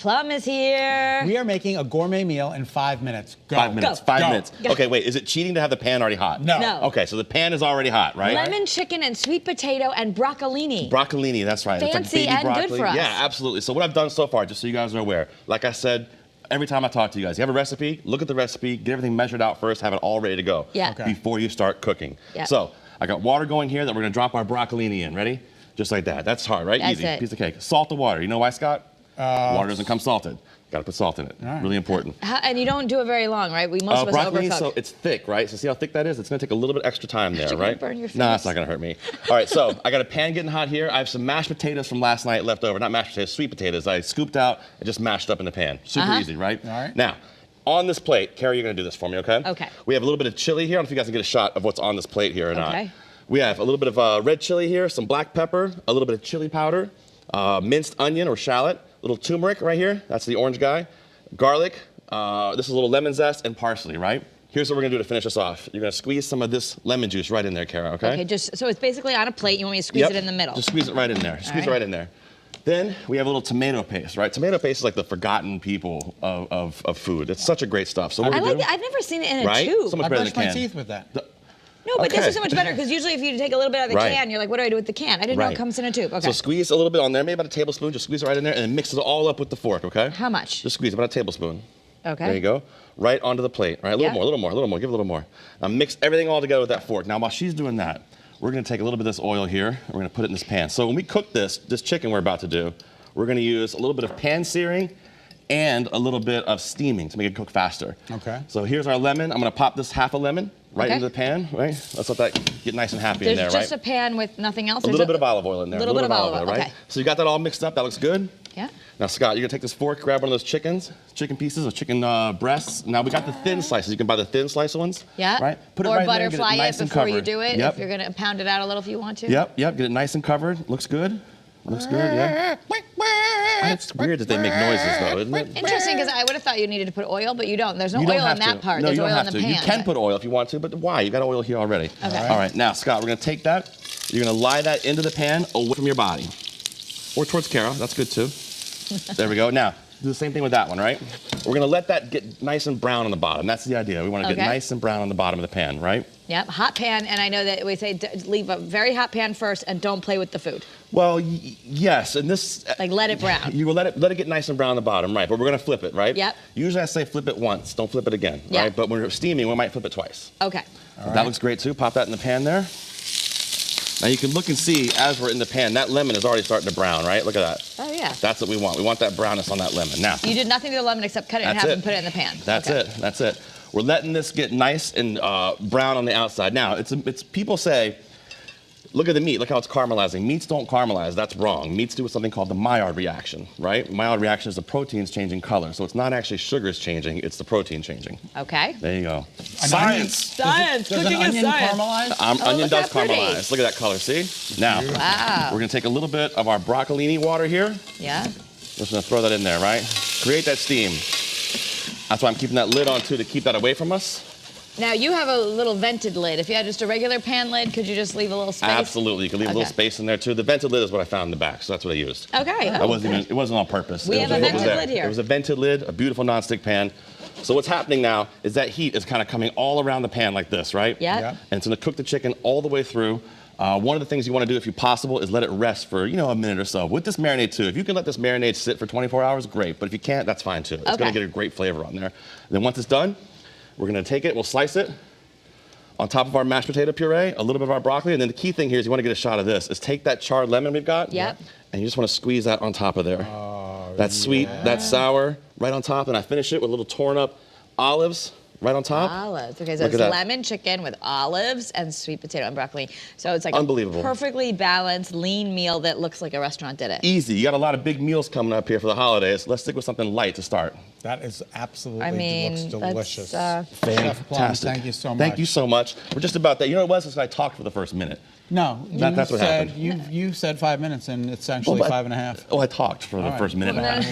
Plum is here. We are making a gourmet meal in 5 minutes. Go. 5 minutes. Go. 5 Go. minutes. Go. Okay, wait. Is it cheating to have the pan already hot? No. No. Okay, so the pan is already hot, right? Lemon chicken and sweet potato and broccolini. Broccolini, that's right. It's like Fancy baby and good broccoli. for us. Yeah, absolutely. So what I've done so far, just so you guys are aware, like I said, every time I talk to you guys, you have a recipe, look at the recipe, get everything measured out first, have it all ready to go Yeah. Okay. before you start cooking. Yeah. So I got water going here that we're gonna drop our broccolini in. Ready? Just like that. That's hard, right? That's Easy. it. Piece of cake. Salt the water. You know why, Scott? Water doesn't come salted. Gotta put salt in it. right. Really important. And you don't do it very long, right? Most of us Broccoli, overcook. so it's thick, right? So see how thick that is? It's gonna take a little bit extra time there, You're right? gonna burn your No, face. it's not gonna hurt me. All right, so I got a pan getting hot here. I have some mashed potatoes from last night left over. Not mashed potatoes, sweet potatoes. I scooped out and just mashed up in the pan. Super easy, right? All right. Now, on this plate, Carrie, you're gonna do this for me, okay? Okay. We have a little bit of chili here. I don't know if you guys can get a shot of what's on this plate here or not. Okay. We have a little bit of red chili here, some black pepper, a little bit of chili powder, minced onion or shallot, a little turmeric right here. That's the orange guy. Garlic. This is a little lemon zest and parsley, right? Here's what we're gonna do to finish this off. You're gonna squeeze some of this lemon juice right in there, Kara, okay? Okay, just so it's basically on a plate. You want me to squeeze Yep. it in the middle. Just squeeze it right in there. Squeeze it right. right in there. Then we have a little tomato paste, right? Tomato paste is like the forgotten people of food. It's such a great stuff. So what I we like do, that. I've never seen it in a right? tube. So much I better brushed than my can. teeth with that. No, but this Okay. is so much better because usually if you take a little bit out of the Right. can, you're like, what do I do with the can? I didn't know it Right. comes in a tube. Okay. So squeeze a little bit on there, maybe about a tablespoon. Just squeeze it right in there and then mix it all up with the fork, okay? How much? Just squeeze about a tablespoon. Okay. There you go. Right onto the plate. Right, a little Yeah. more, a little more, a little more. Give it a little more. Now mix everything all together with that fork. Now while she's doing that, we're gonna take a little bit of this oil here. And we're gonna put it in this pan. So when we cook this chicken we're about to do, we're gonna use a little bit of pan searing and a little bit of steaming to make it cook faster. Okay. So here's our lemon. I'm gonna pop this half a lemon right Okay. into the pan, right? Let's let that get nice and happy There's in there, just right? a pan with nothing else. A little bit of olive oil in there. Little bit of olive oil, right? okay. So you got that all mixed up. That looks good. Yeah. Now, Scott, you're gonna take this fork, grab one of those chicken pieces or chicken breasts. Now we got the thin slices. You can buy the thin slice ones. Yeah. Right. Put or it right there, get butterfly nice it and before you covered. do it. Yep. If you're gonna pound it out a little if you want to. Yep. Get it nice and covered. Looks good. Looks good. Yeah. It's weird that they make noises though, isn't it? Interesting, because I would have thought you needed to put oil, but you don't. There's no You don't oil have in that to. part. No, There's you don't oil have in the to. pan. You can put oil if you want to, but why? You got oil here already. Okay. All right. Now, Scott, we're gonna take that. You're gonna lie that into the pan away from your body, or towards Kara. That's good too. There we go. Now, do the same thing with that one, right? We're gonna let that get nice and brown on the bottom. That's the idea. We want to Okay. get nice and brown on the bottom of the pan, right? Yep, hot pan, and I know that we say leave a very hot pan first and don't play with the food. Well, yes, and this. Like let it brown. You will let it get nice and brown on the bottom, right? But we're gonna flip it, right? Yep. Usually I say flip it once, don't flip it again, Yeah. right? But when we're steaming, we might flip it twice. Okay. That looks great too. Pop that in the pan there. Now you can look and see as we're in the pan, that lemon is already starting to brown, right? Look at that. Oh yeah. That's what we want. We want that brownness on that lemon. Now, You did nothing to the lemon except cut it in That's half it. and put it in the pan. that's Okay. it. That's it. We're letting this get nice and brown on the outside. Now, it's people say, look at the meat. Look how it's caramelizing. Meats don't caramelize. That's wrong. Meats do something called the Maillard reaction, right? Maillard reaction is the proteins changing color. So it's not actually sugars changing. It's the protein changing. Okay. There you go. An Science. Science. Does an Cooking is onion science. caramelize? Onion look does how pretty. caramelize. Look at that color. See? Now, Wow. we're gonna take a little bit of our broccolini water here. Yeah. Just gonna throw that in there, right? Create that steam. That's why I'm keeping that lid on too, to keep that away from us. Now you have a little vented lid. If you had just a regular pan lid, could you just leave a little space? Absolutely, you can leave a little Okay. space in there too. The vented lid is what I found in the back, so that's what I used. Okay. That wasn't even, it wasn't on purpose. We It have was a it was vented there. lid here. It was a vented lid, a beautiful nonstick pan. So what's happening now is that heat is kind of coming all around the pan like this, right? Yeah. Yeah. And it's gonna cook the chicken all the way through. One of the things you want to do, if you possible, is let it rest for, a minute or so. With this marinade too, if you can let this marinade sit for 24 hours, great. But if you can't, that's fine too. It's Okay. gonna get a great flavor on there. And then once it's done, we're gonna take it, we'll slice it on top of our mashed potato puree, a little bit of our broccoli, and then the key thing here is you want to get a shot of this, is take that charred lemon we've got, Yep. and you just want to squeeze that on top of there. That's sweet, that's sour, right on top, and I finish it with a little torn up olives right on top. Olives. Okay, so Look it's at that. lemon chicken with olives and sweet potato and broccoli. So it's like Unbelievable. a perfectly balanced, lean meal that looks like a restaurant did it. Easy, you got a lot of big meals coming up here for the holidays. Let's stick with something light to start. That is absolutely I mean, looks delicious. that's, Chef Plum, thank you so much. Thank you so much. We're just about that. You know what it was? Is I talked for the first minute. No, That's what happened. You said 5 minutes, and it's actually Well, but- 5.5. Oh, I talked for the right. first minute and a half.